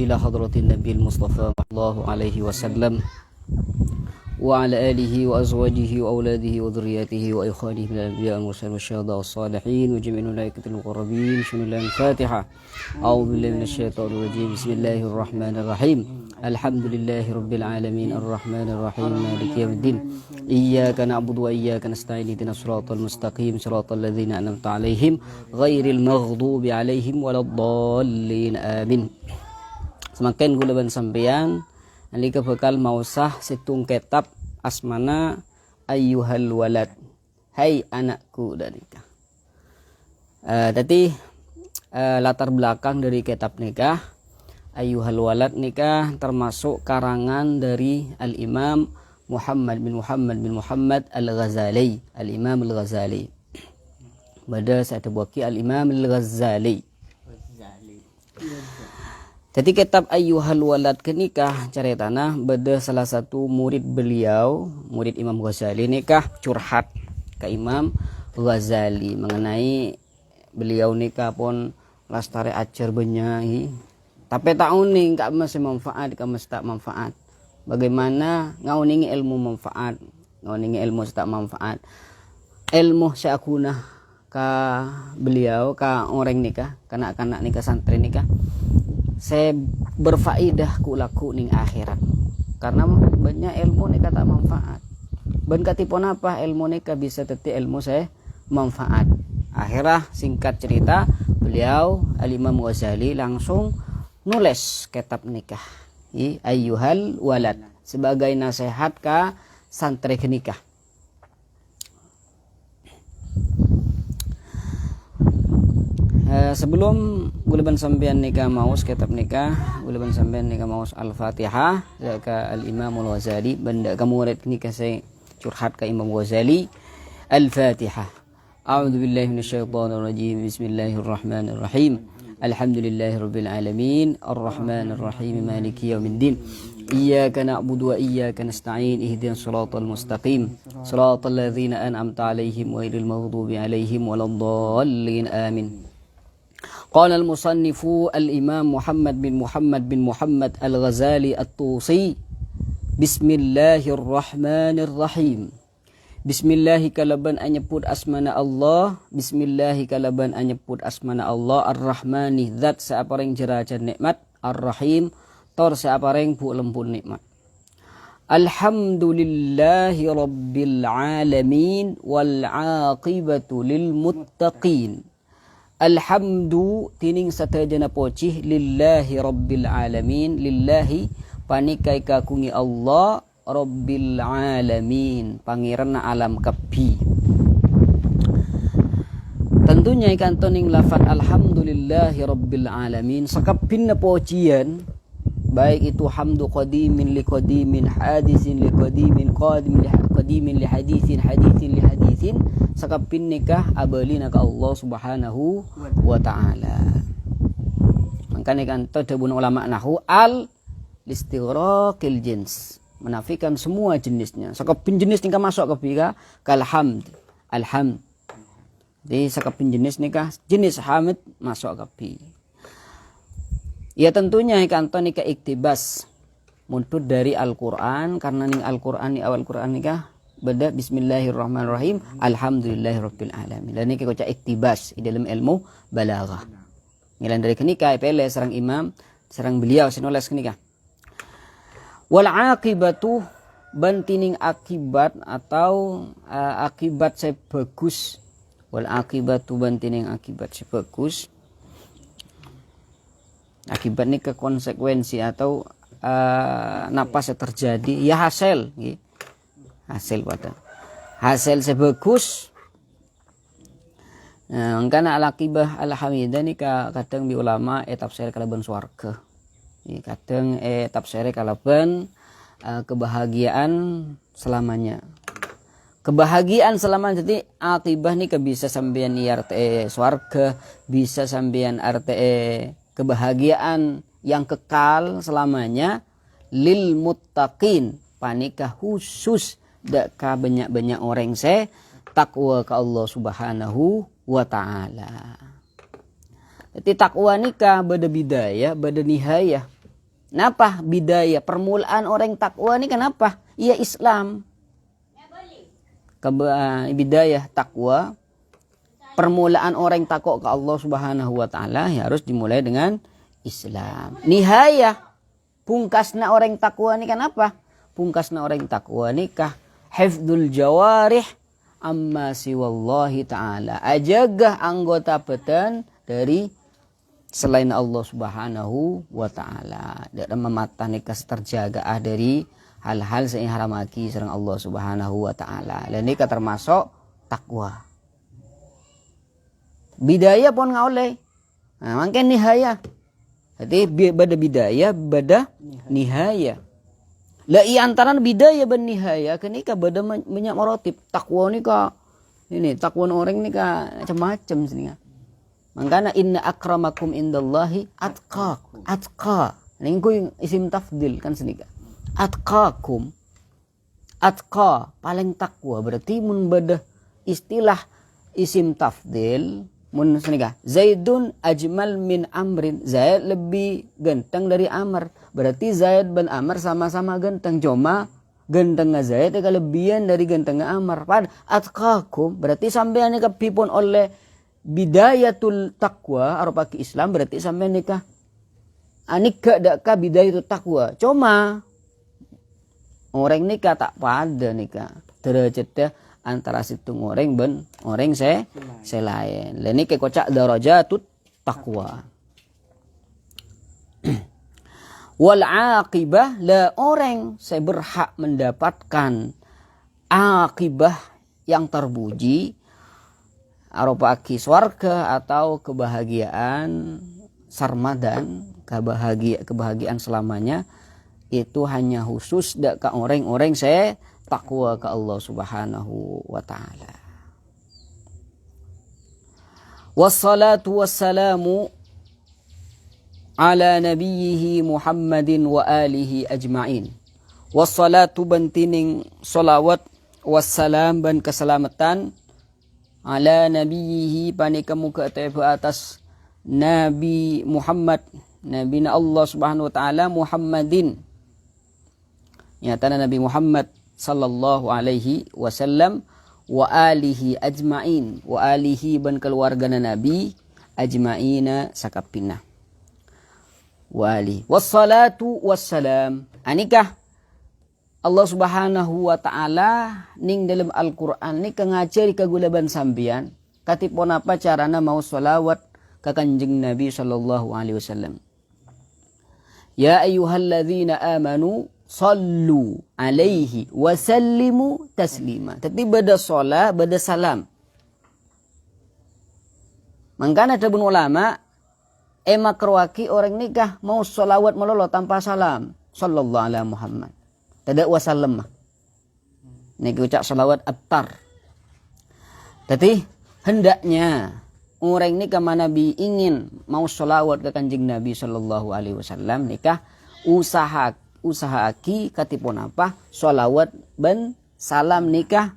ila hadratin Nabil Mustafa sallallahu alaihi wasallam wa ala alihi wa azwajihi wa auladihi wa dhurriyyatihi wa ikhwanihi minal anbiya'i wal mursalin wasyuhada'i was-salihin wa jami'il malaikatil muqarrabin. Bismillahirrahmanirrahim. A'udzu billahi minasyaitonir rajim. Bismillahirrahmanirrahim. Alhamdulillahi rabbil alamin arrahmanir rahim maliki yaumiddin. Iyyaka na'budu wa iyyaka nasta'in ihdinas siratal mustaqim siratal ladzina an'amta 'alaihim ghairil maghdubi 'alaihim waladdallin. Amin. Semakin gula ban sampeyan nalika bakal mausah situng kitab asmana ayyuhal walad, hai anakku dalika. Tadi latar belakang dari kitab nikah ayyuhal walad nikah termasuk karangan dari al-Imam Muhammad bin Muhammad al-Ghazali, al-Imam al-Ghazali. Bada saya terbuaki al-Imam al-Ghazali. Jadi kitab ayyuhal walad kenikah ceritana beda salah satu murid beliau, murid Imam Ghazali nikah curhat ke Imam Ghazali mengenai beliau nikah pun lastare ajar benyai. Tapi tak uning kak masih manfaat, kak masih tak manfaat. Bagaimana ngauningi ilmu manfaat, ngauningi ilmu tak manfaat. Ilmu syakuna ka beliau, ka orang nikah, kanak-kanak nikah santri nikah. Saya berfaidah kulaku ning akhirat. Karena banyak ilmu nikah tak manfaat. Ben katipun apa ilmu nikah bisa teti ilmu saya manfaat. Akhirnya singkat cerita beliau Al-Imam Ghazali langsung nulis kitab nikah ayyuhal walad sebagai nasihat ka santri nikah. Sebelum guleban sampean nikah maus kitab nikah, guleban sampean nikah maus Al-Fatihah ka Al-Imam Al-Ghazali benda ka murid nikah saya curhat ka Imam Ghazali. Al-Fatihah. A'udzu billahi minasyaitonir rajim. Bismillahirrahmanirrahim. Alhamdulillahirabbil alamin arrahmanir rahim maliki yaumiddin. Iyyaka na'budu wa iyyaka nasta'in ihdinas siratal mustaqim siratal ladzina an'amta 'alaihim ghairil maghdubi 'alaihim waladdallin. Amin. Qala al-musannifu al-Imam Muhammad bin Muhammad al-Ghazali at-Tusi. Bismillahirrahmanirrahim. Bismillahi kalaban anyeput asmana Allah. Bismillahi kalaban anyeput asmana Allah. Ar-Rahmani zat saapareng jerajan nikmat. Ar-Rahim tor saapareng bu lempun nikmat. Alhamdulillahi rabbil alamin wal aqibatu lil muttaqin. Alhamdu tining satajana pocih lillahi rabbil alamin. Lillahi panikai kakungi Allah rabbil alamin pangeran alam kapi. Tentunya ikan toning lafad alhamdulillahi rabbil alamin sakapin na pocian baik itu hamdu qadimin li qadimin hadisin li qadimin qadimin li hadisin li hadisin sakapin nikah abalina ka Allah subhanahu wa ta'ala. Makanya kan tadabun ulama nahu al listighraqil jins menafikan semua jenisnya. Sakapin jenis nikah masuk ke bika kalhamd alhamd. Jadi sakapin jenis nikah jenis hamid masuk ke bi. Ya tentunya ikan to nikah iktibas muntut dari Al-Qur'an karena ning Al-Qur'an ni awal Qur'an nikah beda bismillahirrahmanirrahim alhamdulillahirabbil alamin. Dan nikah kocak iktibas di dalam ilmu balaghah. Ngilan dari kenikah pele sareng imam sareng beliau sinulis kenikah. Wal aqibatu bantining akibat atau akibat saya bagus. Wal aqibatu bantining akibat saya bagus. Akibat ini ke konsekuensi atau napa yang terjadi ya hasil hasil pada hasil saya bagus. Karena al-aqibah al-hamidah ini kadang di ulama tafsir kalaban swarga. Kadang tafsir kalaban kebahagiaan selamanya. Kebahagiaan selamanya jadi akibah nih bisa sampean IRTE swarga, bisa sampean RTE kebahagiaan yang kekal selamanya lil muttaqin panikah khusus daka banyak-banyak orang takwa ke Allah Subhanahu wa ta'ala. Jadi takwa nikah beda bidayah, beda nihayah. Kenapa? Bidayah, permulaan orang takwa ini kenapa? Iya Islam. Bidayah takwa, permulaan orang takwa ke Allah Subhanahu wa taala ya harus dimulai dengan Islam. Nihayah, pungkasna orang takwa ini kenapa? Pungkasna orang takwa ini kah hifdzul jawarih amma siwallahi ta'ala. Ajagah anggota badan dari selain Allah Subhanahu wa ta'ala. Dan mematah nikas terjaga dari hal-hal yang haramaki sareng Allah Subhanahu wa ta'ala. Dan ini termasuk takwa. Bidayah pun ngauleh. Nah, mungkin nihaya. Jadi bada bidayah, bada nihaya. Lah i antara bidayah dan nihaya kenika bada banyak marotib. Takwa ni ka ini takwa orang ni ka macam-macam sini. Makanya inna akramakum indallahi atqa. Ning ko yung isim tafdil kan sini ka. Atqakum. Atqa paling takwa berarti mun bada istilah isim tafdil mun sini ka. Zaidun ajmal min Amrin. Zaid lebih ganteng dari Amr. Berarti Zaid bin Amr sama-sama ganteng. Cuma gantengnya Zaid kelebihan dari gantengnya Amr. Pad atqakum berarti sampean ni kapipon oleh bidayatul taqwa arupa ke Islam berarti sampean nikah anika dak ka bidayatul taqwa. Cuma orang nikah tak pada nikah derajatnya antara situ orang ben orang selain. Lain ke kocak darajatut taqwa. Wal aqibah la orang saya berhak mendapatkan akibah yang terpuji arupa swarga atau kebahagiaan sarmadan, kebahagiaan selamanya itu hanya khusus dak ka orang-orang saya takwa ke Allah Subhanahu wa taala. Wassalatu wassalamu ala nabiyhi Muhammadin wa alihi ajma'in. Wassalatu bantining salawat wassalam ban keselamatan ala nabiyhi panika muka atas Nabi Muhammad, Nabi Allah Subhanahu wa taala Muhammadin. Nyatana Nabi Muhammad sallallahu alaihi wasallam wa alihi ajmain, wa alihi ban keluargana Nabi ajmaina sakapina. Wa alihi wassalatu wassalam. Anikah Allah Subhanahu wa taala ning dalam Al-Qur'an ni ngajari kagulaban sambian katipun apa carana mau sholawat ka Kanjeng Nabi sallallahu alaihi wasallam. Ya ayyuhalladzina amanu sallu alaihi wa sallimu taslima. Tapi bada sholat bada salam. Mangkana tabun ulama makruaki orang nikah mau sholawat melolo tanpa salam sallallahu alaihi Muhammad. Tidak wasallam mah. Niki ucap salawat abtar. Tapi hendaknya orang ni kama Nabi ingin mau salawat ke Kanjeng Nabi sallallahu alaihi wasallam nikah usahaaki katipun apa salawat ben salam nikah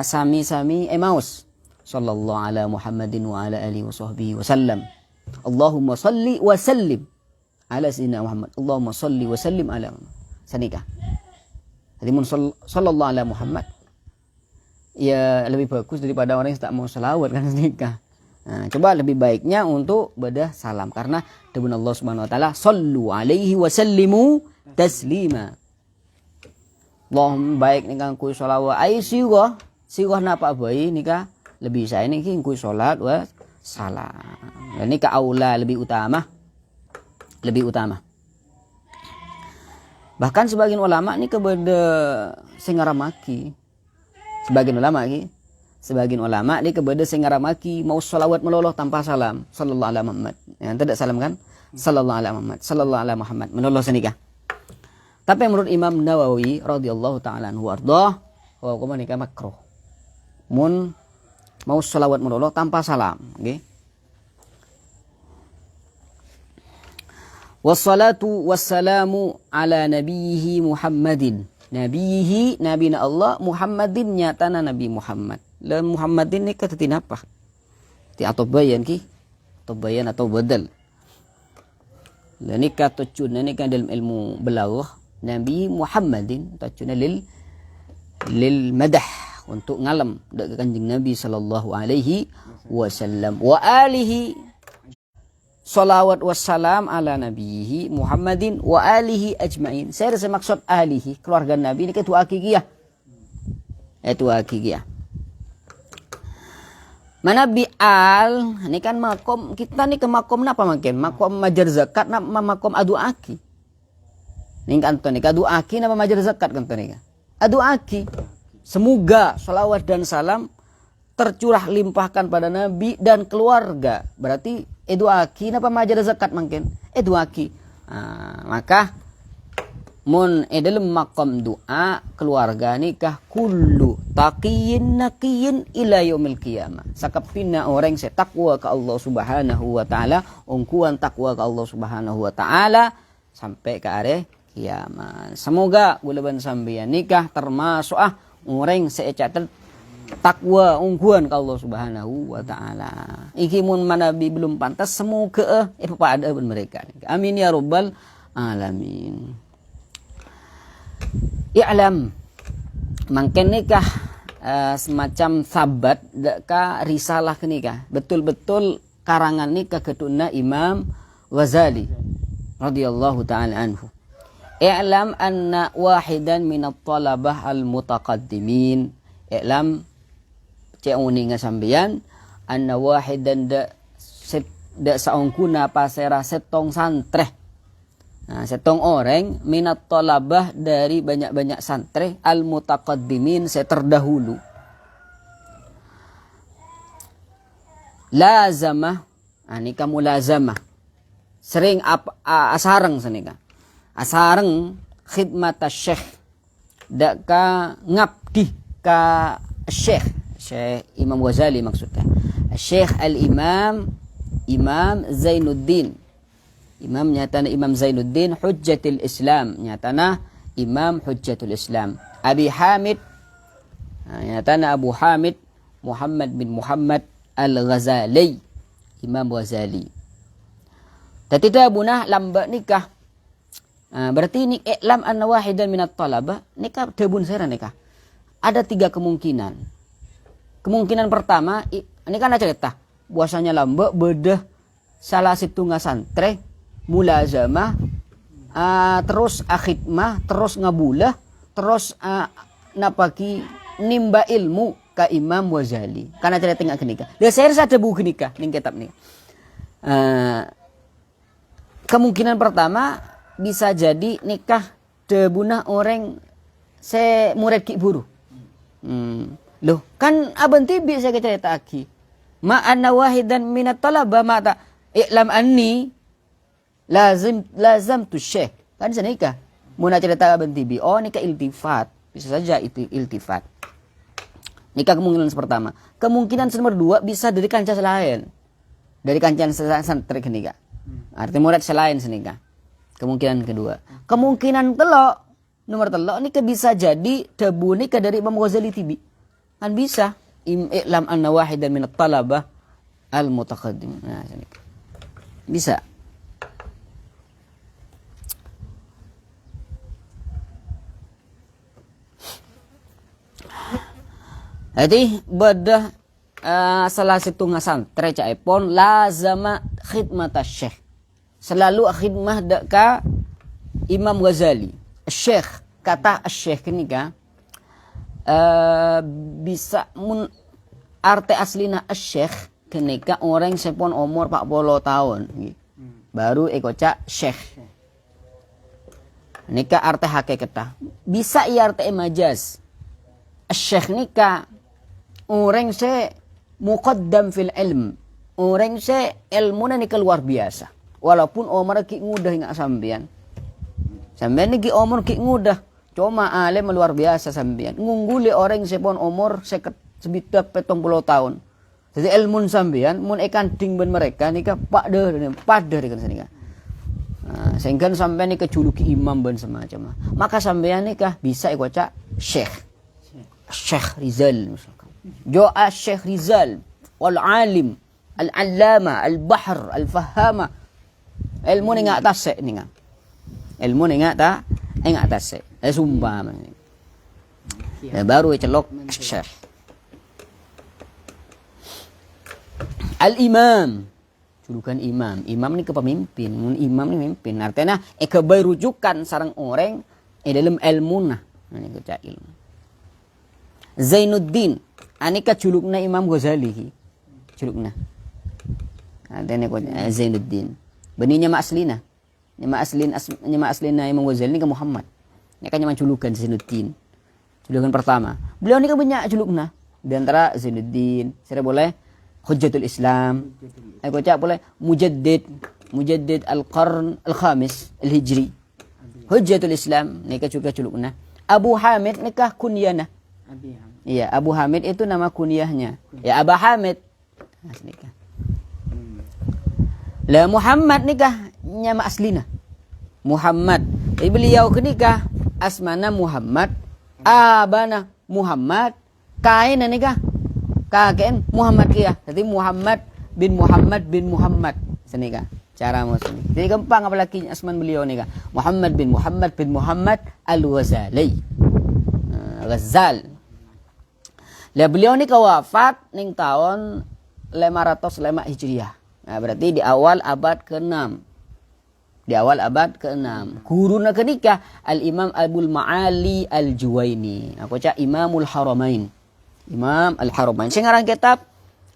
sami-sami maus sallallahu ala Muhammadin wa ala alihi wasahbihi wasallam. Allahumma salli wa sallim ala sayyidina Muhammad. Allahumma salli wa sallim ala Muhammad. Sanikah. Jadi mun sallallahu alaihi Muhammad ya lebih bagus daripada orang yang tak mau selawat kan nikah. Nah, coba lebih baiknya untuk badah salam karena dibun Allah Subhanahu wa taala sallu alaihi wa sallimu taslima. Allahumma baik nikah ku selawat ai siwah napa bae nikah lebih saya niki ku salat wa salam. Ini ka aula lebih utama. Bahkan sebagian ulama ini kepada sengaramaki. Sebagian ulama ini kepada sengaramaki mau salawat meloloh tanpa salam. Sallallahu alaihi Muhammad. Yang tidak salam kan? Sallallahu alaihi Muhammad. Sallallahu alaihi Muhammad. Meloloh senikah. Tapi menurut Imam Nawawi radhiyallahu taala anhu wardah, bahwa nikah makruh. Mun mau salawat meloloh tanpa salam, okay? Wassalatu wassalamu ala nabiyhi Muhammadin. Nabiyhi nabina Allah Muhammadin nyatana Nabi Muhammad. Lah Muhammadin ni kata tinapa? Ti atau bayan ki? Atau bayan atau badal. nikah tujuan nikah dalam ilmu balaghah Nabi Muhammadin tujuan lil madah untuk ngalam dekat kanjeng Nabi sallallahu alaihi wasallam wa alihi salawat wassalam ala nabihi Muhammadin wa alihi ajmain. Saya rasa maksud alihi keluarga Nabi ini itu hakikiyah. Itu hakikiyah. Mana bi'al, ini kan makom, kita nih ke makom apa makin? Makom majar zakat, nama makom adu aki. Ini kan nih, adu aki nama majar zakat kan nih. Adu aki. Semoga salawat dan salam tercurah limpahkan pada Nabi dan keluarga. Berarti adu aki nama majar zakat makin? Adu aki. Maka mun dalam makom doa keluarga nikah kullu taqiyin naqiyin ila yaumil qiyamah. Sakapina orang se takwa ke Allah Subhanahu wa taala, ungkuan takwa ke Allah Subhanahu wa taala sampai ke are kiamat. Semoga gulaban sambian nikah termasuk orang se catat takwa ungkuan ke Allah Subhanahu wa taala. Iki mun manabi belum pantas semoga pada mereka. Amin ya rabbal alamin. I'lam mungkin nikah semacam sabat ka risalah nikah betul-betul karangan nikah keduna Imam Ghazali radhiyallahu taala anhu. I'lam anna wahidan min at-talabah al-mutaqaddimin. I'lam ceuni ngasambian anna wahidan da saungkuna pasera setong santreh. Nah, setong orang minat tolabah dari banyak-banyak santri al-mutaqaddimin terdahulu. Lazamah, ini kamu lazamah. Sering asareng senika. Asareng khidmat syekh. Dak ka ngabdi ka syekh. Syekh Imam Ghazali maksudnya. Syekh al-Imam Zainuddin. Imam nyatana Imam Zainuddin Hujjatul Islam, nyatana Imam Hujjatul Islam. Abi Hamid nyatana Abu Hamid Muhammad bin Muhammad Al-Ghazali, Imam Ghazali. Tatita bunah lamba nikah. Berarti ini i'lam anna wahidan minat talabah nikah tebun sera nikah. Ada 3 kemungkinan. Kemungkinan pertama ini kan ada cerita puasanya lamba bedah salah satu ngasantre mulazamah, terus akhidmah, terus ngabulah, terus napaki nimba ilmu ka Imam Ghazali. Karena cerita tengah kenikah. Dia saya rasa ada buku nikah ning kitab nih. Kemungkinan pertama bisa jadi nikah debunah orang se murid ki buru. Loh, kan abang tibi saya cerita aki. Ma anna wahidan minat talabah mata i'lam anni lazam tu syekh. Kan bisa nikah. Mau nak cerita abang tibi. Oh, nikah iltifat. Bisa saja itu iltifat. Nikah kemungkinan pertama. Kemungkinan nomor 2 bisa dari kancah selain. Dari kancah santri nikah. Artinya murid selain senikah. Kemungkinan kedua. Kemungkinan telok. Nomor telok nikah bisa jadi debu nikah dari Imam Ghazali tibi. Kan bisa. I'lam anna wahidan minat talabah al-mutaqaddim. Nah, bisa. Jadi bedah salah satu ngasantri caipon lazama khidmat syekh. Selalu khidmah deka Imam Ghazali. Syekh kata syekh ini kan bisa arti aslina syekh kenika orang sepon umur 40 tahun. Baru ekoca syekh. Nika arti hakikatah. Bisa ia arti majaz. Syekh nika orang se muqaddam fil ilm. Orang se ilmu ni luar biasa. Walaupun umur ki ngudah ingat sambian. Sambian ni ki umur ki ngudah. Cuma alim luar biasa sambian. Ngungguli orang sepon umur sebita 70 tahun. Jadi ilmu sambian mun ikan ding ben mereka nika pada ikan senika. Sehingga sampean nika juluki imam ben semacam. Maka sampean nika bisa ikoca syekh. Syekh Rizal misalkan. Doa Syekh Rizal wal alim al-allama al-bahr al-fahama Ilmu ni ngak tasek ni ngak. Ilmu ni ngak tasek. Sumpah. Baru celok syekh. Al-imam. Julukan imam. Imam ni kepemimpin. Imam ni pemimpin. Artinya kebai rujukan sarang orang dalam ilmu nah. Ini kecak ilmu. Zainuddin. Ani ka julukna Imam Ghazali. Julukna. Artinya ko Zainuddin. Beninya mak aslina. Mak aslina Imam Ghazali ni ke Muhammad. Ini kan nyaman julukan Zainuddin. Julukan pertama. Beliau ni kan banyak julukna. Di antara Zainuddin. Saya boleh Hujjatul Islam. Aku cak boleh Mujaddid Al-Qarn Al-Khamis Al-Hijri. Hujjatul Islam nikah juga julukna. Abu Hamid nikah kunyana. Iya, Abu Hamid itu nama kunyahnya. Ya Abu Hamid. Nikah. Lah Muhammad nikah nama aslina. Muhammad. Jadi beliau nikah asmana Muhammad, abana Muhammad, kain nikah kakek Muhammad kia. Jadi Muhammad bin Muhammad senika cara muslim. Jadi gampang apalagi asman beliau nikah. Muhammad bin Muhammad Al-Ghazali. Ghazal. Lah beliau ni wafat ning tahun 505 Hijriah. Nah, berarti di awal abad ke-6. Di awal abad ke-6. Guruna kenika Al-Imam Abul Ma'ali Al-Juwaini. Aku cak Imamul Haramain. Imam Al-Haramain. Sengarang kitab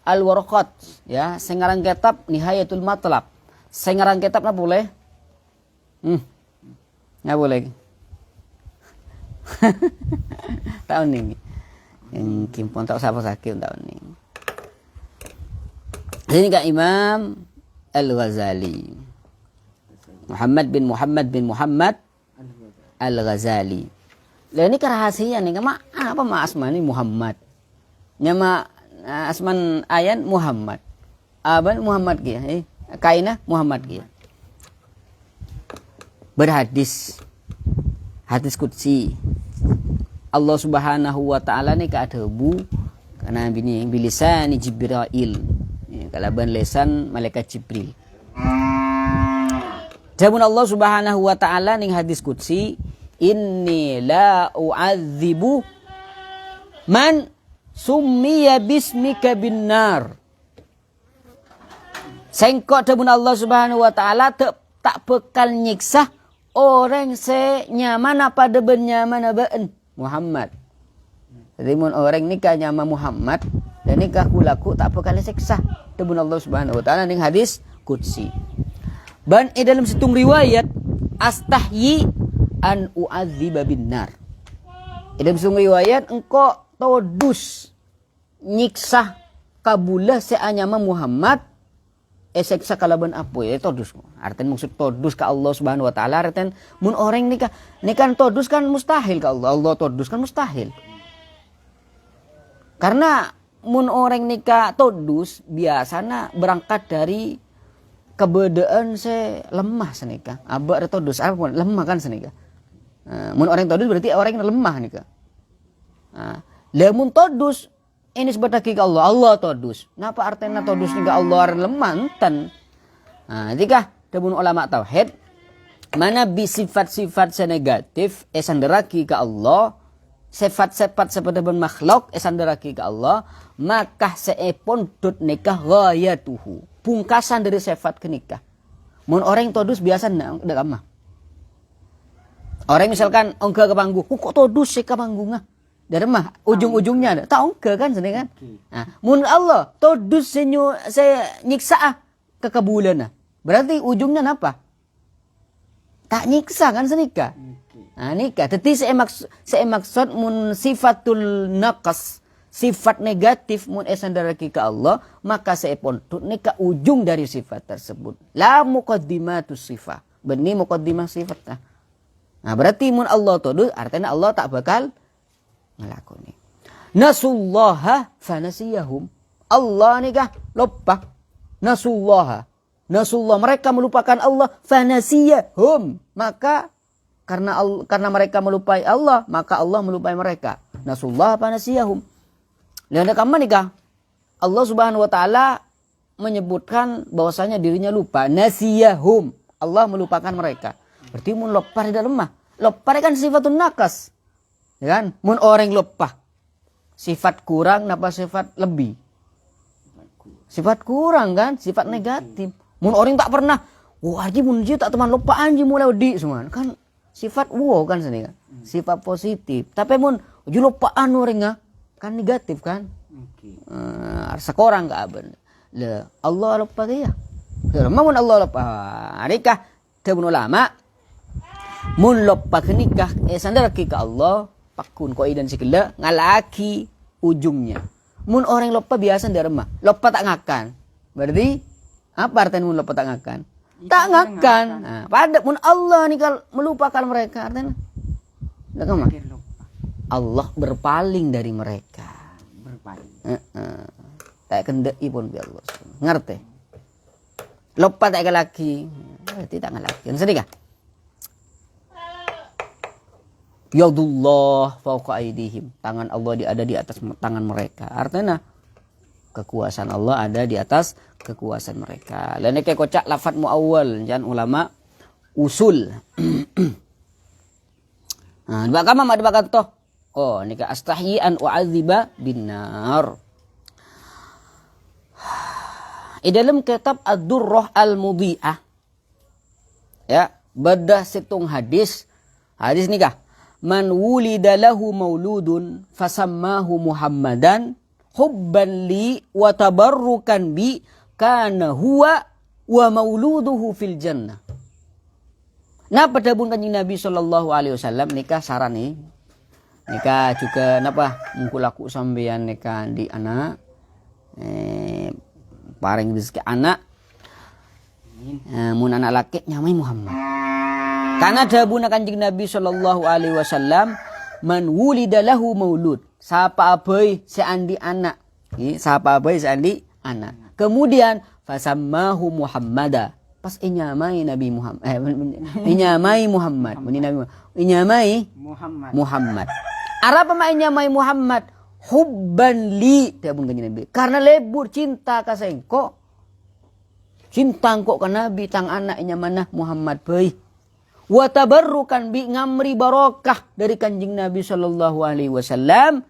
Al-Warqat, ya, sengarang kitab Nihayatul Matlab. Sengarang kitab na boleh? Nggak boleh. Tahun ini. Yang kimpon tak siapa sakit tahun ini. Ini kan Imam Al-Ghazali. Muhammad bin Muhammad Al-Ghazali. Lah ini rahasia nih, apa ma asmani Muhammad. Nyama asman ayan Muhammad. Aban Muhammad kia, kaina Muhammad kia. Berhadis. Hadis qudsi. Allah Subhanahu wa taala ni ka adabu kana bini bilisan Jibril. Kalaban lesan malaikat Jibril. Jabun Allah Subhanahu wa taala ning hadis qudsi, inni la u'adzibu man summiya bismika binnar. Sengkok jabun Allah Subhanahu wa taala tak bekal nyiksa orang se nyaman pada benyaman ben Muhammad. Jadi mun orang nikah nyama Muhammad dan nikah kulaku tak bekal siksa jabun Allah Subhanahu wa taala ning hadis qudsi. Ban dalam setung riwayat astahyi an u'adziba binnar. Dalam setung riwayat engkau todus nyiksa kabulah seanyama Muhammad seksa kalaban apa ya todus. Artinya maksud todus ke Allah Subhanahu wa taala artinya mun orang nikah todus kan mustahil ke Allah. Allah todus kan mustahil. Karena mun orang nikah todus biasanya berangkat dari kebedaan se lemah senika. Abak todus apa lemah kan senika. Mun orang todus berarti orang yang lemah nika. Lamun todus ini sebataki ke Allah. Allah todus. Napa artinya todus nika Allah lemah enten. Jika debun ulama tauhid mana bi sifat-sifat negatif esanderaki ke Allah, sifat-sifat seperti makhluk esanderaki ke Allah, maka seepon dot nikah ghayatuhu. Pungkasan dari sifat kenikah. Mun orang todus biasa ndak gamah. Orang misalkan ongke ke panggung, kok todus sih ke panggungnya? Dari mah ujung-ujungnya ada. Tak ongke kan sini kan? Mun Allah todus saya nyiksa ke kebulan. Berarti ujungnya apa? Tak nyiksa kan senika. Nikah. Tetapi saya maksud mun sifatul naqas, sifat negatif mun esandaraki ke Allah, maka saya pontut nikah ujung dari sifat tersebut. La muqaddimatus sifat. Benih muqaddimah sifatnya. Berarti mun Allah todus artinya Allah tak bakal ngelakoni. Nasullaha fanasiyahum. Allah nikah lupa. Nasullaha. Nasullah mereka melupakan Allah fanasiyahum. Maka karena mereka melupai Allah, maka Allah melupai mereka. Nasullaha fanasiyahum. Dan kamu nikah Allah Subhanahu wa taala menyebutkan bahwasanya dirinya lupa. Nasiyahum. Allah melupakan mereka. Berarti mun lupa tidak lemah. Lupa kan sifatun nakas. Ya kan? Mun orang lupa sifat kurang napa sifat lebih? Sifat kurang kan, sifat negatif. Mun orang tak pernah, wah anjing mun tak teman lupa anjing mulai wedi semua. Kan sifat wow kan sini kan. Sifat positif. Tapi mun lupaan orang kan negatif kan. Sekorang ka aben. Le Allah lupa dia. Mun Allah lupa. Adikah tebun ulama mun lupa kenikah sandar ke Allah pakun ko idan sikela ngalaki ujungnya. Mun orang lupa biasa dia remah. Lupa tak ngakan. Berarti apa artinya mun lupa tak ngakan? Tak ngakan. Nah, pada mun Allah nih kalau melupakan mereka artinya. Allah berpaling dari mereka. Berpaling. Tak kendai pun bi Allah. Ngerti? Lupa tak laki. Berarti tak ngalaki. Sedih kah? Yadullah fauqa aidihim. Tangan Allah ada di atas tangan mereka. Artinya kekuasaan Allah ada di atas kekuasaan mereka. Lain kayak kocak lafaz muawwal jangan ulama usul. Nah, bakama mak dibakan toh. Oh, nika astahyi an u'adziba binnar. Di dalam kitab Ad-Durrah Al-Mudhi'ah ya, bedah situng hadis nikah. Man wulida lahu mauludun fasammahu Muhammadan hubban li wa tabarrukan bi kana huwa wa mauluduhu fil jannah. Nah pada bun kanjeng Nabi sallallahu alaihi wasallam nikah saran nih. Nikah juga napa mungkulaku sampeyan nikah di anak paring rezeki anak. Mun anak laki nyamai Muhammad. Karena dabuna kanjeng Nabi sallallahu alaihi wasallam man wulida lahu maulud. Sapa abai seandi anak. Sapa abai seandi anak. Kemudian fasammahu Muhammada. Pas inyamai Nabi Muhammad. Inyamai Muhammad. Inyamai Muhammad. Apa ma inyamai Muhammad? Hubban li dabun kanjeng Nabi. Karena lebur cinta ka sengko. Cinta kok ka Nabi tang anaknya mana Muhammad bai. Wa tabarrukan bi ngamri barokah dari kanjeng Nabi sallallahu alaihi wasallam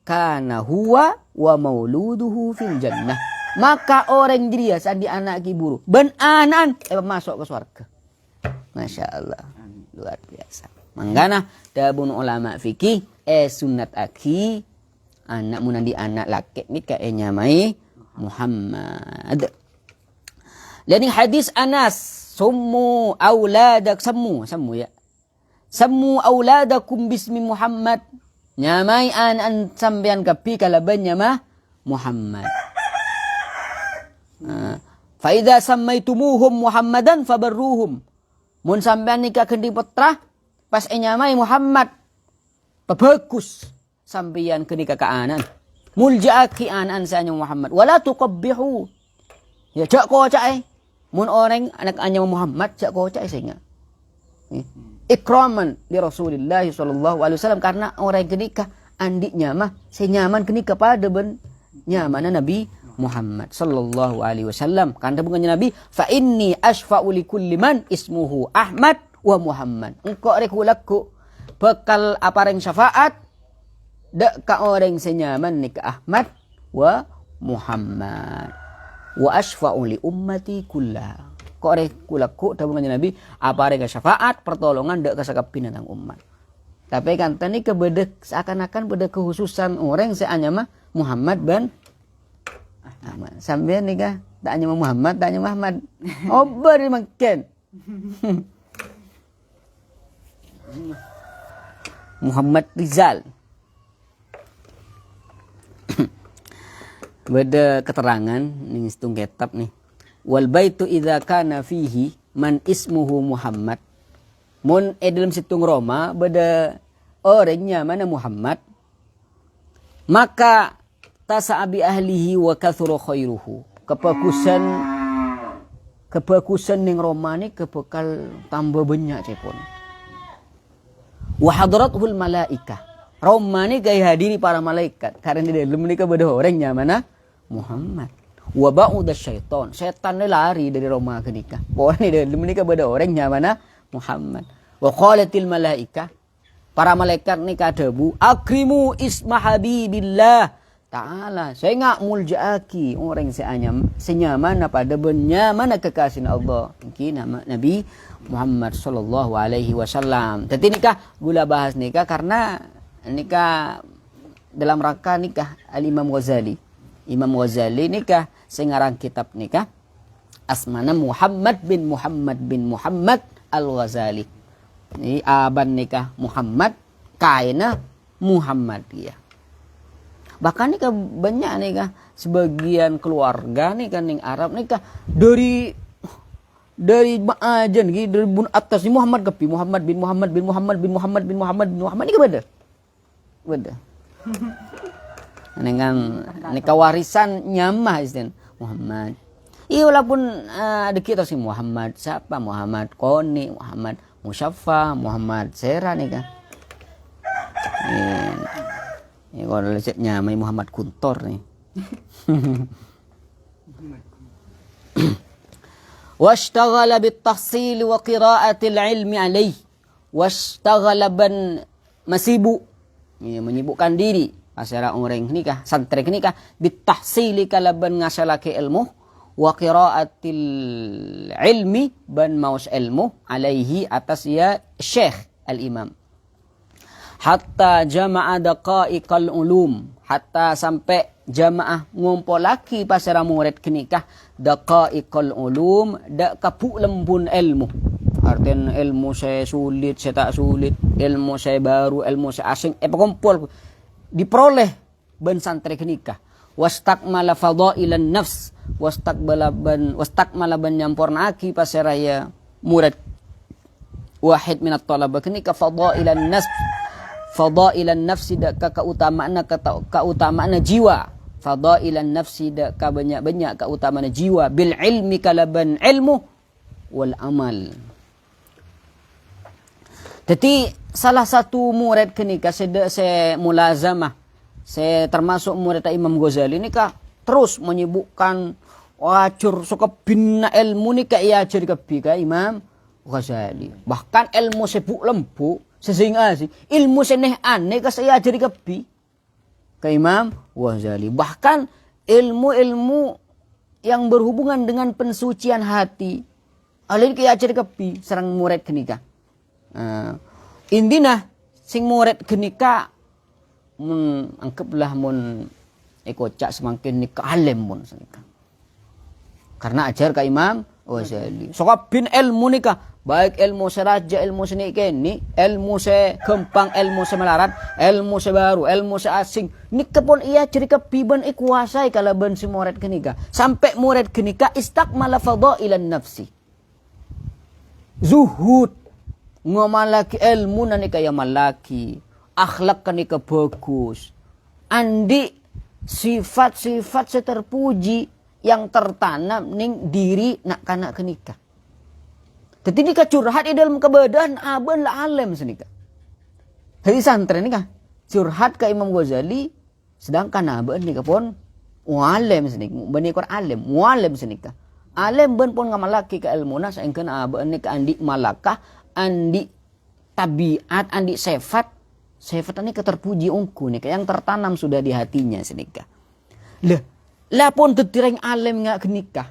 kana huwa wa mauluduhu fil jannah. Maka orang dia sandi anak kiburu ben anan masuk ke surga. Masya Allah. Luar biasa. Manggana dabun ulama fikih sunat aki anak munandi anak laki ni ka nyamai Muhammad. Lain hadis Anas Summu auladak semmu ya. Semmu auladakum bismi Muhammad. Nyamai an sampean kapi kalaban nyama Muhammad. Fa idza sammaitumuhum Muhammadan fabarruhum. Mun sampean nikah kendi putra pas nyamai Muhammad. Bagus sampean kenika ka anan. Mulja'aki anan sa Muhammad. Wala tuqabbihu. Ya cak ko cak mun orang anak anya Muhammad jak kocak sehingga ikraman li Rasulillah sallallahu alaihi wasallam karena orang kenika andiknya mah senyaman kenika pada ben nyaman Nabi Muhammad sallallahu alaihi wasallam karena bukannya Nabi fa inni asfa'u li kulli man ismuhu Ahmad wa Muhammad engko rekulaku bekal apareng syafaat dak ka orang senyaman nikah Ahmad wa Muhammad wa asfa'u li ummati kullaha. Kok rek kulaku tabungannya Nabi apa rek syafaat pertolongan dak kasakapin tentang umat. Tapi kan tadi kebedek seakan-akan beda kekhususan orang seanya mah Muhammad ban Ahmad. Sampean nikah tak hanya Muhammad, tak hanya Muhammad. Obar makan. Muhammad Rizal. Beda keterangan nih situng kitab nih. Wal baitu idza kana fihi man ismuhu Muhammad. Mun dalam situng Roma beda orangnya mana Muhammad. Maka tasa'abi ahlihi wa kathura khairuhu. Kebagusan ning Roma ni kebekal tambah banyak cepon. Wa hadratul malaikah. Roma ni gaya hadiri para malaikat karena di dalam nikah beda orangnya mana Muhammad. Wa ba'uda syaitan. Setan ni lari dari rumah kenikah. Orang ni dalam nikah beda orangnya mana? Muhammad. Wa qalatil malaika. Para malaikat ni kata bu, akrimu isma habibillah ta'ala. Saya ngak muljaaki orang senyaman pada benyaman kekasih Allah. Mungkin nama Nabi Muhammad sallallahu alaihi wasallam. Tapi nikah gula bahas nikah karena nikah dalam rangka nikah Al-Imam Ghazali. Imam Ghazali nikah sengarang kitab nikah asmana Muhammad bin Muhammad Al-Ghazali. Ini aban nikah Muhammad kaina Muhammadiyah. Bahkan nikah banyak nikah sebagian keluarga nikah ning Arab nikah dari maajan gitu dari bun atas ni Muhammad kepi Muhammad bin Muhammad nikah beda. Dengan nikah warisan nyamah izin Muhammad. Iya walaupun ada kita sih Muhammad siapa Muhammad Koni Muhammad Musyaffa Muhammad Sera nih kan. Ini kalau lihatnya Muhammad Kuntor nih. Washtaghala bitahsil wa qira'atil ilmi alaih. Washtaghala ban masibu. Ini menyibukkan diri. Asyara orang nikah, santri nikah bitahsili kalaban ngasalake ilmu wa qira'atil ilmi ban maus ilmu alaihi atas ya syekh al-imam. Hatta jama'a daqa'iqal ulum. Hatta sampai jamaah ngumpul lagi pasara murid kenikah daqa'iqal ulum dak kapuk lembun ilmu. Artinya ilmu saya sulit, saya tak sulit, ilmu saya baru, ilmu saya asing, kumpul diperoleh ban santri kenikah. Wastakmala fadailan nafs, wastakmala ban nyampurnaaki pasaraya murid wahid minat talaba kenikah fadailan nafsi dak keutamaan jiwa. Fadailan nafsi dak banyak keutamaan jiwa bil ilmi kalaban ilmu wal amal. Jadi salah satu murid kenikah saya mulazamah, saya termasuk murid Imam Ghazali nikah terus menyibukkan wacur suka bina ilmu nikah ia ajar ke Imam Ghazali. Bahkan ilmu sebuk lembu sesingga sih ilmu seneh aneh ke saya ajar ke Imam Ghazali. Bahkan ilmu-ilmu yang berhubungan dengan pensucian hati alin ke ajar ke serang murid kenikah. Intina sing murid kenika anggaplah mun ekocak semakin nikah alim mun senika. Karena ajar ka Imam Ghazali. Soka bin ilmu nikah baik ilmu seraja ilmu senikeni ilmu se kempang ilmu se melarat ilmu se baru ilmu se asing nikah pun ia ciri kepiban ikuasai kalaban si murid kenika sampai murid kenika istakmala fadailan nafsi zuhud ngomalaki ilmu nani kaya malaki akhlak kani ka bagus andi sifat-sifat seterpuji yang tertanam ning diri nak kana kenika. Jadi nikah curhat di dalam keberadaan aban la alim senika. Hari santri nikah curhat ke Imam Ghazali sedangkan aban nikah pun alim senika bani kor alim mualim senika. Alim ben pun ngamalaki ke ilmu na saengkeun aban nikah andi malakah andi tabiat, andi sifat ini keterpuji ungku nih, yang tertanam sudah di hatinya senikah. Lah pun tetireng alim ngak kenikah.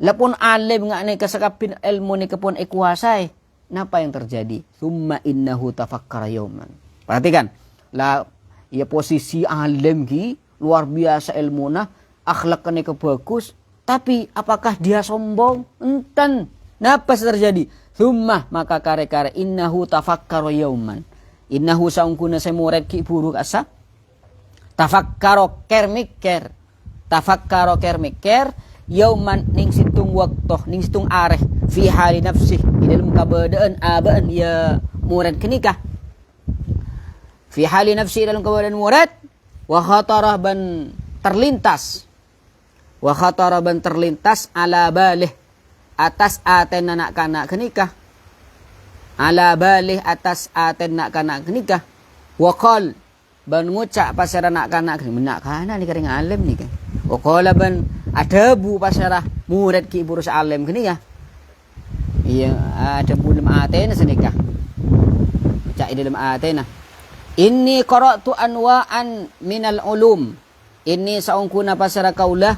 Lah pun alim ngak nikah sekapin ilmu nikah pun ekuasai. Napa yang terjadi? Summa innahu tafakkara yauman. Perhatikan, lah ya posisi alim ki luar biasa ilmuna, akhlak nikah bagus, tapi apakah dia sombong? Enten. Napa terjadi? Thumma maka kare-kare innahu tafakkaro yauman. Innahu saungkuna semured ki buruk asa. Tafakkaro ker mikir. Tafakkaro ker mikir yauman ning situng waktu ning situng areh fi hali nafsi di dalam keberadaan abaan ya murid kenikah. Fi hali nafsi dalam keberadaan murid wa khatarah ban terlintas. Wa khatarah ban terlintas ala balih atas aten anak kanak kenikah ala balih atas aten nak kanak kenikah wakal ban ngucak pasar anak kanak kenikah nak kana ni kering alim ni kan Qala ban ada bu pasarah murid ki ibu alim gini ya. Iya ada bu dalam atena senikah. Cak di dalam atena. Inni qara'tu anwa'an minal ulum. Inni saungkuna pasara kaulah.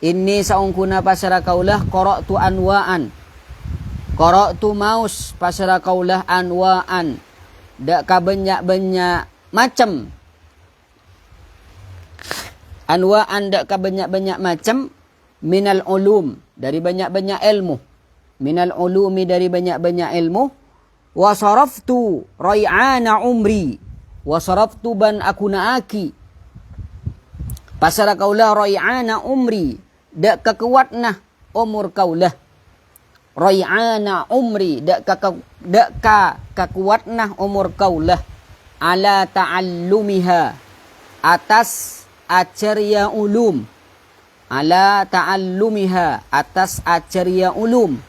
Inni saungkuna pasara kaulah qara'tu anwa'an. Qara'tu maus pasara kaulah anwa'an. Dak ka banyak-banyak macam. Anwa'an dak ka banyak-banyak macam minal ulum dari banyak-banyak ilmu. Minal ulumi dari banyak-banyak ilmu. Wa saraftu ray'ana umri. Wa saraftu ban aku naaki. Pasara kaulah ray'ana umri. Dak ka kuatna umur kaulah. Ray'ana umri dak ka kuatna umur kaulah. Ala ta'allumiha atas ajarya ulum. Ala ta'allumiha atas ajarya ulum.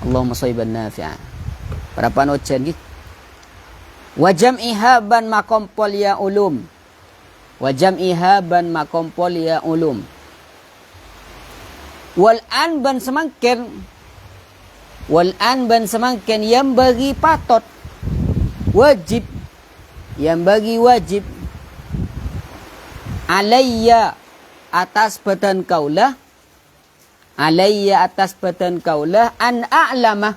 Allahumma shayban nafi'an. Berapa nojen gitu? Wa jam'iha ban makompol ya ulum. Wa jam'iha ban makompol ya ulum. Wal an ban semangken. Wal an ban semangken yang bagi patot. Wajib. Yang bagi wajib. Alayya atas badan kaulah. Alayya atas badan kaulah. An a'lama.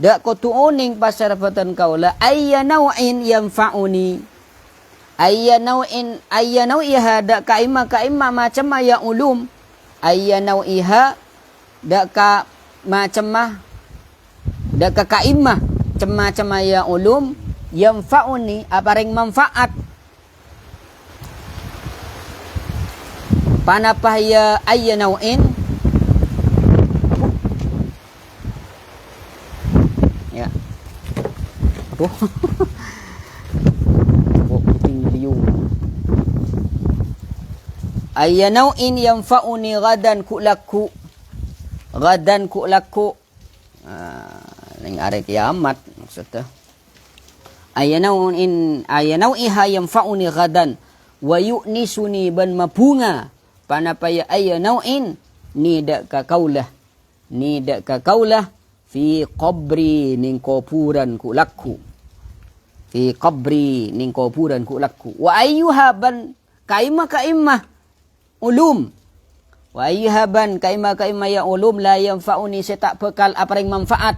Dak ko tuuning pasar badan kaulah. Ayya naw'in yanfa'uni. Ayya naw'iha. Dak kaima macam ya ulum. Ayya naw'iha. Dak ka macam dak ka kaima. Macam ya ulum. Yanfa'uni. Aparing manfaat. Panapah ya ayya naw'in. Ya. Aduh. Oh, kuting liu. Ayya naw'in yanfa'uni gadan ku laku. Gadan ku laku. Ning are kiamat maksudnya. Ayya naw'iha yanfa'uni gadan wa yu'nisuni ban mabunga. Panapaya ayya naw'in ni dak ka kaulah. Ni dak ka kaulah fi qabri ning kuburan ku lakku. Fi qabri ning kuburan ku lakku. Wa ayyuha ban kaima ulum. Wa ayyuha ban kaima ya ulum la yanfa'uni setak bekal aparing manfaat.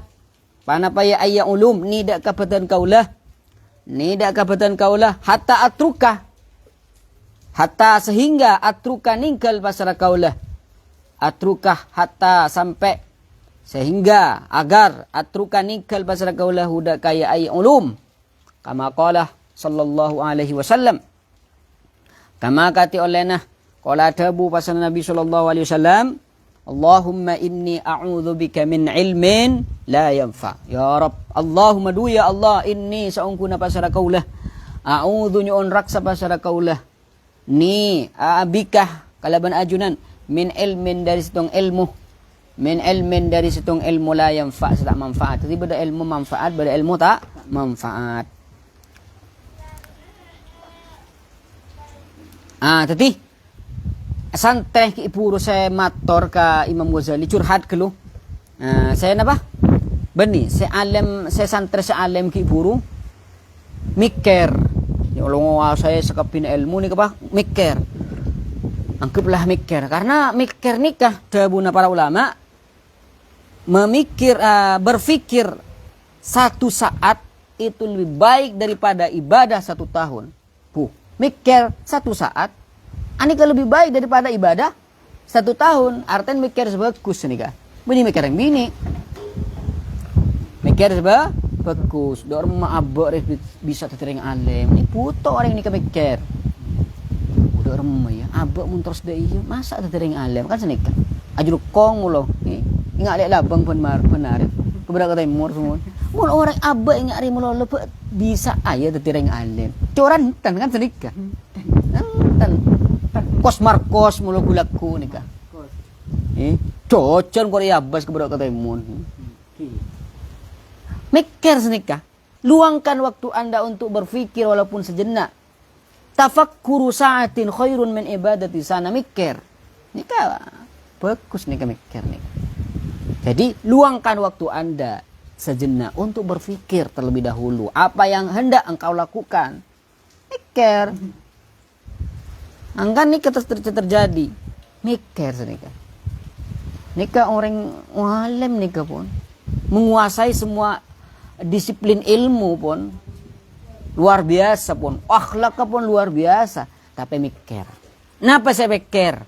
Panapaya ayya ulum ni dak ka badan kaulah. Ni dak ka badan kaulah hatta atruka. Hatta sehingga atruka ninggal pasara kaulah. Atruka hatta sampai sehingga agar atruka ninggal pasara kaulah huda kaya ay ulum. Kama qala sallallahu alaihi wasallam. Kama kati olehna qala dabu pasara Nabi sallallahu alaihi wasallam. Allahumma inni a'udzubika min ilmin la yanfa. Ya Rabb, Allahumma du ya Allah inni saungkuna pasara kaulah. A'udzu nyuun raksa pasara kaulah. Ni abikah kalaban ajunan min ilmin dari situng ilmu. Min ilmin dari situng ilmu la yanfa tak manfaat. Jadi beda ilmu manfaat, beda ilmu tak manfaat. Tadi santai ki puro saya mator ka Imam Ghazali curhat ke lu. Saya napa? Beni, saya santai saya alim ki puro mikir. Ya Allah saya sekapin ilmu ni apa? Mikir. Anggaplah mikir. Karena mikir nikah dabuna para ulama berpikir satu saat itu lebih baik daripada ibadah 1 tahun. Mikir 1 saat anika lebih baik daripada ibadah 1 tahun. Artinya mikir sebagus nikah. Bini mikir yang bini. Mikir sebagus bagus, dor maabok bisa tertering alim. Ini puto orang ini kemikir. Udah remeh ya, abok mun terus deh iya, masa tertering alim kan senika. Ajur kong mulo, ingat lek labang benar. Keberak kata timur semua. Mul orang abok ingat ri mulo lebih bisa aya tertering alim. Coran tan kan senika. Tan. Kos markos mulo gulaku nika. Cocon Korea abas keberak kata timur. Mikir senikah. Luangkan waktu Anda untuk berpikir walaupun sejenak. tafakkuru sa'atin khairun min ibadati sana, mikir. Nika bagus nika mikir nih. Jadi luangkan waktu Anda sejenak untuk berpikir terlebih dahulu apa yang hendak engkau lakukan. Mikir. Angkan nika terjadi. Mikir senika. Nika orang alim nika pun menguasai semua disiplin ilmu pun luar biasa pun, akhlaknya pun luar biasa, tapi mikir. Kenapa saya mikir?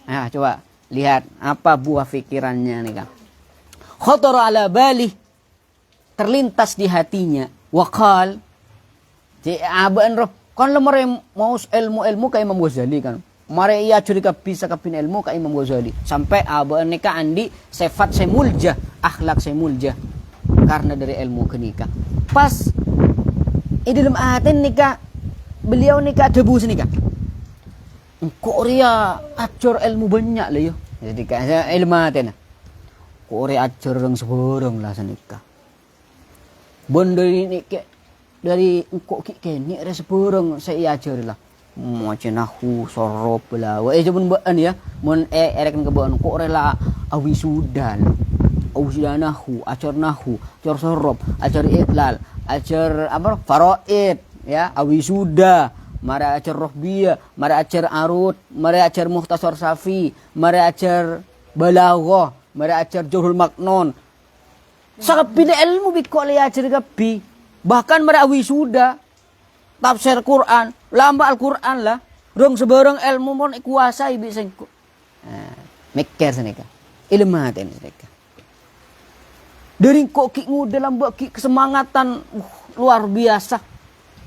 Nah, coba lihat apa buah pikirannya nih kan. Khatara ala bali, terlintas di hatinya. Waqal, abaan roh, kan lemare mau ilmu kayak Imam Ghazali kan. Mare ia curi bisa kapin ilmu kayak Imam Ghazali. Sampai abaan nikah andi sifat semulja, akhlak semulja karena dari ilmu kenika. Pas dalam aten nikah beliau nikah debus nikah. Kok ria ajar ilmu banyak lah yo. Jadi kan ilmu aten. Kok ria ajar orang seborong lah senikah. Bon dari nikah dari kok kini ada seborong saya ajar lah. Macam nahu sorop lah. Jepun baan ya. Mon erekan kebaan kok rela awi sudan. Awi nahu, ajar sorop, ajar itlal. Ajar apa faraid ya awi suda, mari ajar rohbiyah, mari ajar arut, mari ajar mukhtasar safi, mari ajar balaghah, mari ajar jurul maknon. Sakapi ilmu biko le ajar kapi, bahkan mari awi suda, tafsir Quran, lamba Al-Quran lah, rong sebarang ilmu mon kuasai bisa ku. Mikir senika, ilmu hati senika. Dari kok dalam kesemangatan luar biasa.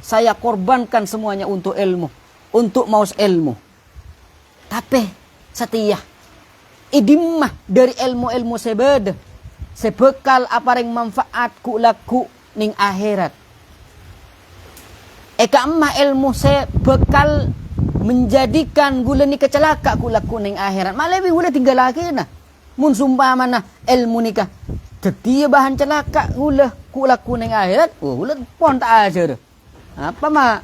Saya korbankan semuanya untuk ilmu, untuk maus ilmu. Tapi setia. Idimah dari ilmu-ilmu sebeda. Sebekal apa yang manfaat ku laku ning akhirat. Eka emah ilmu sebekal menjadikan gula ni kecelaka ku laku ning akhirat. Malebi gula tinggal lagi nah. Mun sumpah mana ilmu nikah. Jadi bahan celaka gula ku ning akhirat, gula pon tak aja. Apa mah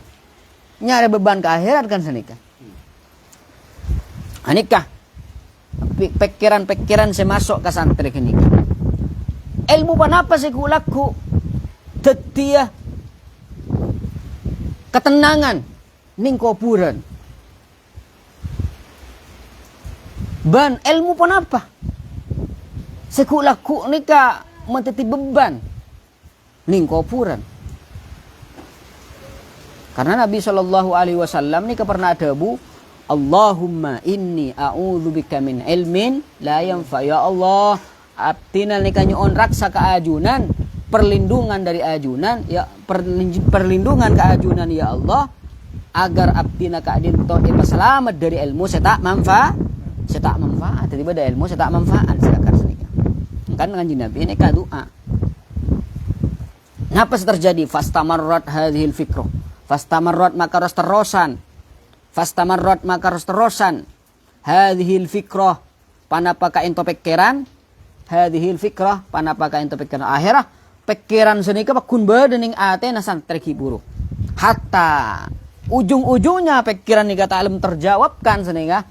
nyari beban ke akhirat kan senika. Anikah pikiran-pikiran saya masuk ke santri kenika. Ilmu panapa sih ku tetia ketenangan ning kuburan. Ban ilmu panapa? Sekulaku nika menteti beban ning kuburan. Karena Nabi SAW nika pernah adabu, Allahumma inni a'udzubika min ilmin la yanfa. Ya Allah, abdina nika nyoon raksa keajunan, perlindungan dari ajunan, ya perlindungan keajunan ya Allah, agar abdina kaadin to'ib selamat dari ilmu saya tak manfaat. Tiba-tiba ada ilmu saya tak manfaat. Kan kanjeng Nabi ini doa. Apa terjadi? Fastamarrat hadhil fikroh. Fastamarrat maka ros terosan. Hadhil fikroh. Panapaka into pikiran. Hadhil fikroh. Panapaka into pikiran akhirah. Pikiran senika pakun badening ate nasan terkiburu. Hatta ujung-ujungnya pikiran nika ta'lam terjawabkan senika.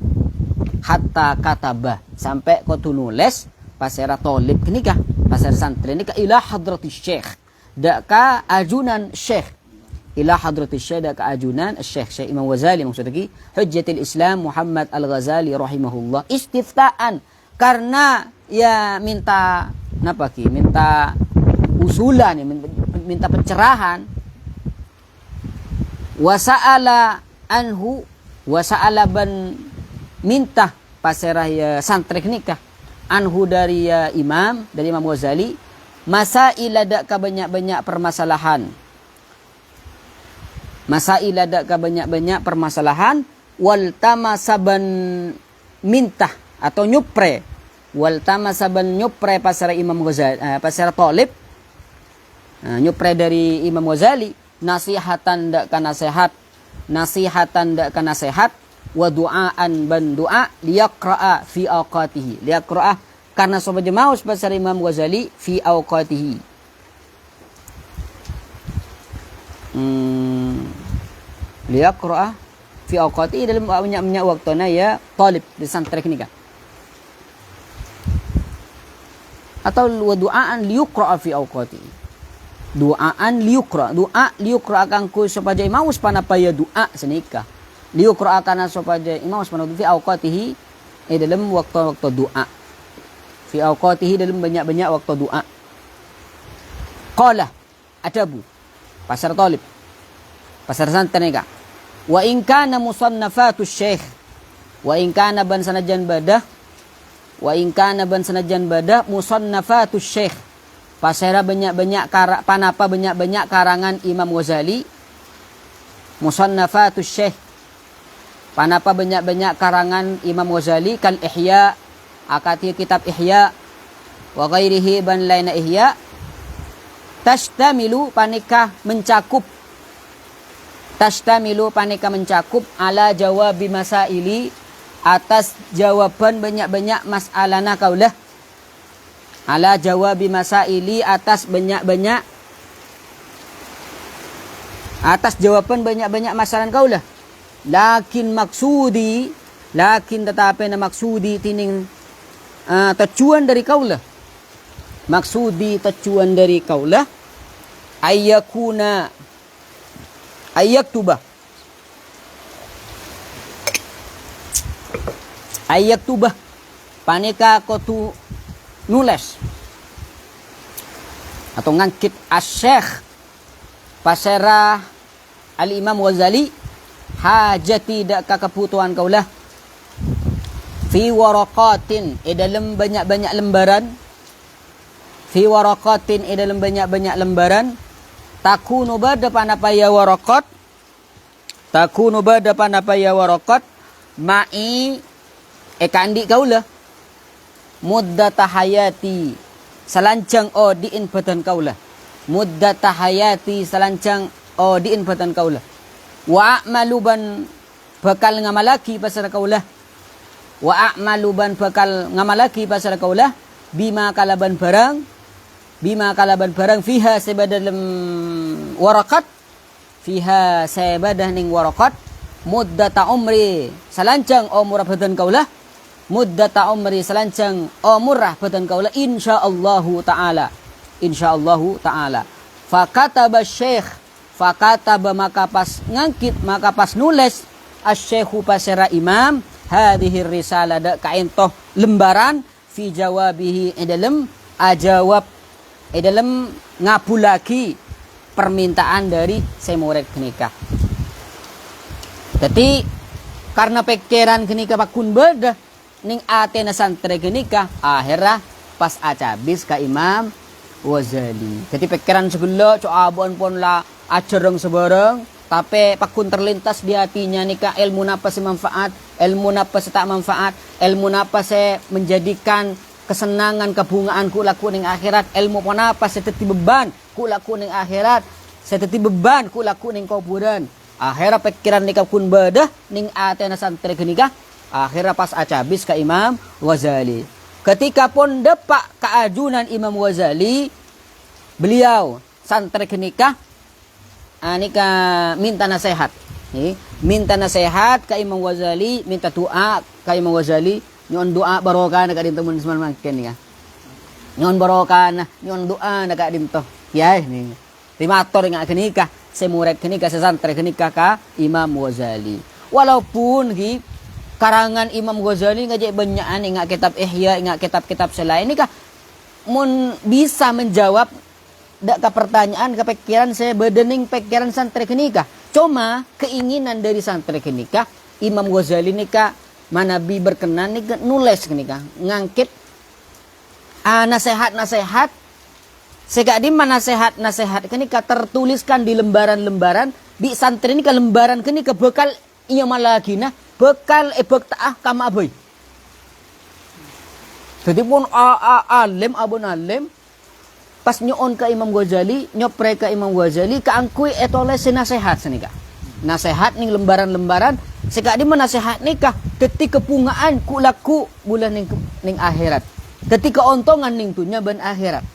Hatta katabah. Sampai kau tulis pasera tolib kenikah, pasera santri nikah ila hadrati syekh. Daka ajunan syekh. Ila hadrati syekh daka ajunan syekh Imam Ghazali maksud lagi Hujjatul Islam Muhammad Al-Ghazali rahimahullah istiftaan karena ya minta napa ki? Minta usulan ya, minta pencerahan. Wasa'ala anhu wasa'ala ban minta pasera ya santri nikah anhu dari Imam Ghazali masail ada ka banyak-banyak permasalahan wal tamasaban minta atau nyupre wal tamasaban nyupre pasara Imam Ghazali pasara talib nyupre dari Imam Ghazali nasihatan dak nasihat wa du'aan ban du'a liyaqra'a fi awqatihi karena sobat jemaah pasar Imam Ghazali fi awqatihi liyaqra'a fi awqati dalam banyak-banyak waktuna ya talib di santri kenika. Atau du'aan liyuqra fi awqati. Du'aan liyuqra, doa liyuqra akan ku supaya imam panapa ya doa senika. Liyuqra akan supaya imam panapa fi awqatihi dalam waktu-waktu doa. Fi awqatihi dalam banyak-banyak waktu doa. Qala adabu pasar talib. Pasar santri ka. Wa in kana musannafatu syekh. Wa in kana ban sanajan badah. Wa in kana ban sanajan badah musannafatu syekh. Pasara banyak-banyak panapa banyak-banyak karangan Imam Ghazali. Musannafatu syekh. Panapa banyak-banyak karangan Imam Ghazali kal Ihya, akati kitab Ihya wa ghairihi ban laina Ihya. Tashtamilu panika mencakup. Tashtamilu panika mencakup ala jawabi masaili atas jawaban banyak-banyak masalahna kaulah. Ala jawabi masaili atas banyak-banyak atas jawaban banyak-banyak masalah kaulah. Lakin maksudi, lakin tetapi na maksudi tining tujuan dari kaulah. Maksudi tujuan dari kaulah ayyakuna ayyaktuba panika kotu nules atau ngangkit asyekh pasera al-Imam Ghazali hajati dak kebutuhan kaulah fi waraqatin dalam banyak-banyak lembaran fi waraqatin dalam banyak-banyak lembaran takunu bada panapa ya waraqat takunu bada panapa ya waraqat ma'i kandi kaulah muddata hayati salancang diin batan kaulah muddata hayati salancang diin batan kaulah wa a'maluban bakal ngamalaki pasal kaulah wa a'maluban bakal ngamalaki pasal kaulah bima kalaban barang fiha sebadalam warakat fiha sebadah ning warakat muddata umri salancang umurah batan kaulah muddata umri salancang umurah batan kaulah insyaallahu taala fakataba syekh fakataba maka pas ngangkit maka pas nulis asy-syekhu pasera imam hadhihi risalah da kaintoh lembaran fi jawabihi dalam ajawab dalam ngabulaki permintaan dari semurid kenika. Jadi karena pikiran kenika pakun beda ning atena santri kenika akhirnya pas acabis ka Imam Ghazali. Jadi pikiran segala coabon pun lah ajareng sebareng tapi pakun terlintas di hatinya nika ilmu napa semanfaat, ilmu napa tak manfaat, ilmu napa menjadikan kesenangan kebungaan ku laku ning akhirat, ilmu panapa seteti beban ku laku ning akhirat, seteti beban ku laku ning kuburan. Akhirnya pikiran nika kun badah ning atena santri kenika akhirnya pas acabis ka Imam Ghazali. Ketika pun depak keajunan Imam Ghazali beliau santri kenika nika minta nasihat. Minta nasihat ka Imam Ghazali, minta doa ka Imam Ghazali. Nyon doa barokah na kadinto mun seman makin ya. Nyon barokah na, nyon doa na kadinto. Ya ni. Timator nga kenika, semurid kenika sesantri kenika ka Imam Ghazali. Walaupun karangan Imam Ghazali ngajak banyak ingat kitab Ihya, ingat kitab-kitab selain ini kah mun bisa menjawab dak ke pertanyaan ke pikiran saya bedening pikiran santri kenika. Cuma keinginan dari santri kenika Imam Ghazali nika manabi berkenan nika nulis kenika ngangkit nasihat-nasihat sekadi nasihat kenika tertuliskan di lembaran-lembaran di santri ini ke lembaran kenika bekal iya malagina bekal taah kama aboy. Jadi pun alim abun alim pas nyoon ke Imam Ghazali nyopre ke Imam Ghazali kaangkui etoleh nasihat senika nasihat ning lembaran-lembaran sekadi menasehat nikah ketika kepungaan ku laku bulan ning akhirat ketika ontongan ning dunya ban akhirat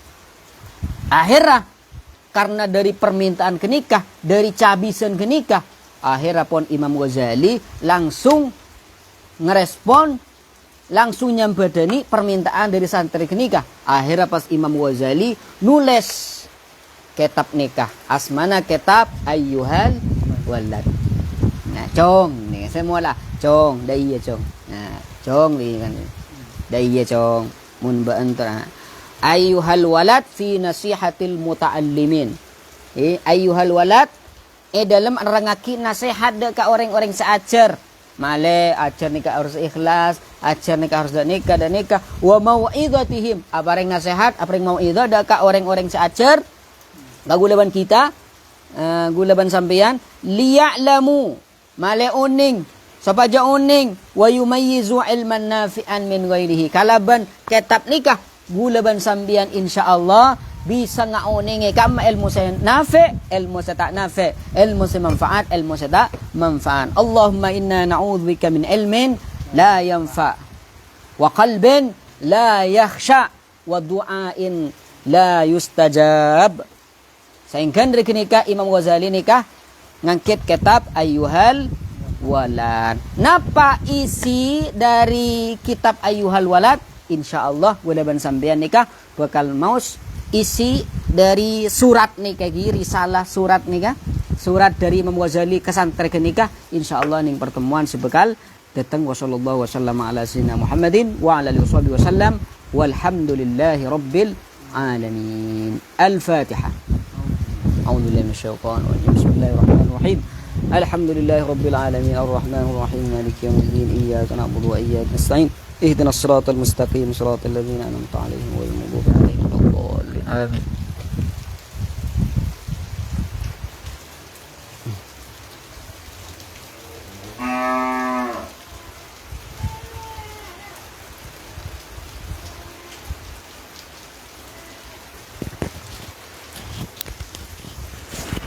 akhirah karena dari permintaan kenikah dari cabisan kenikah Akhirnya pun Imam Ghazali langsung ngerespon, langsung nyambadani permintaan dari santri nikah. Akhirnya pas Imam Ghazali nulis kitab nikah, asmana kitab ayyuhal walad. Nah, cong nih semua lah, cong, dah iya cong. Nah, cong nih kan, dah iya cong. Mun ba'antar ayyuhal walad fi nasihatil muta'allimin. Ayyuhal walad dalam rangaki nasihat ke orang-orang seajar. Male ajar nikah harus ikhlas, ajar nikah harus nikah dan nikah. Wa mau'idatihim, apareng nasihat, apareng mau'idah ke orang-orang seajar. Gagulaban kita, gulaban sampeyan, liya'lamu, male uning, sapaja uning, wa yumayyizu ilman nafi'an min ghairihi. Kalaban kitab nikah, gulaban sampeyan insyaallah bisa ngauningi kam ilmu saya nafi', ilmu saya tak nafi', ilmu saya manfaat, ilmu saya tak manfaat. Allahumma inna na'udzubika min ilmin la yanfa' wa qalbin la yakhsha' wa du'ain la yustajab. Sehingga dari nikah Imam Ghazali nikah ngangkit kitab Ayyuhal Walad. Napa isi dari kitab Ayyuhal Walad? Insyaallah gulaban sampean nikah bakal maus isi dari surat nikah risalah surat nikah, surat dari Imam Ghazali ke santri nikah. Insyaallah ning pertemuan sebekal datang. Wassallallahu wasallam ala sayyidina Muhammadin wa ala alihi wasallam walhamdulillahi rabbil alamin. Al-Fatihah. أعوذ بالله من الشيطان الرجيم بسم الله الرحمن الرحيم الحمد لله رب العالمين الرحمن الرحيم مالك يوم الدين إياك نعبد وإياك نستعين اهدنا الصراط المستقيم صراط الذين أنعمت عليهم غير المغضوب عليهم ولا الضالين آمين.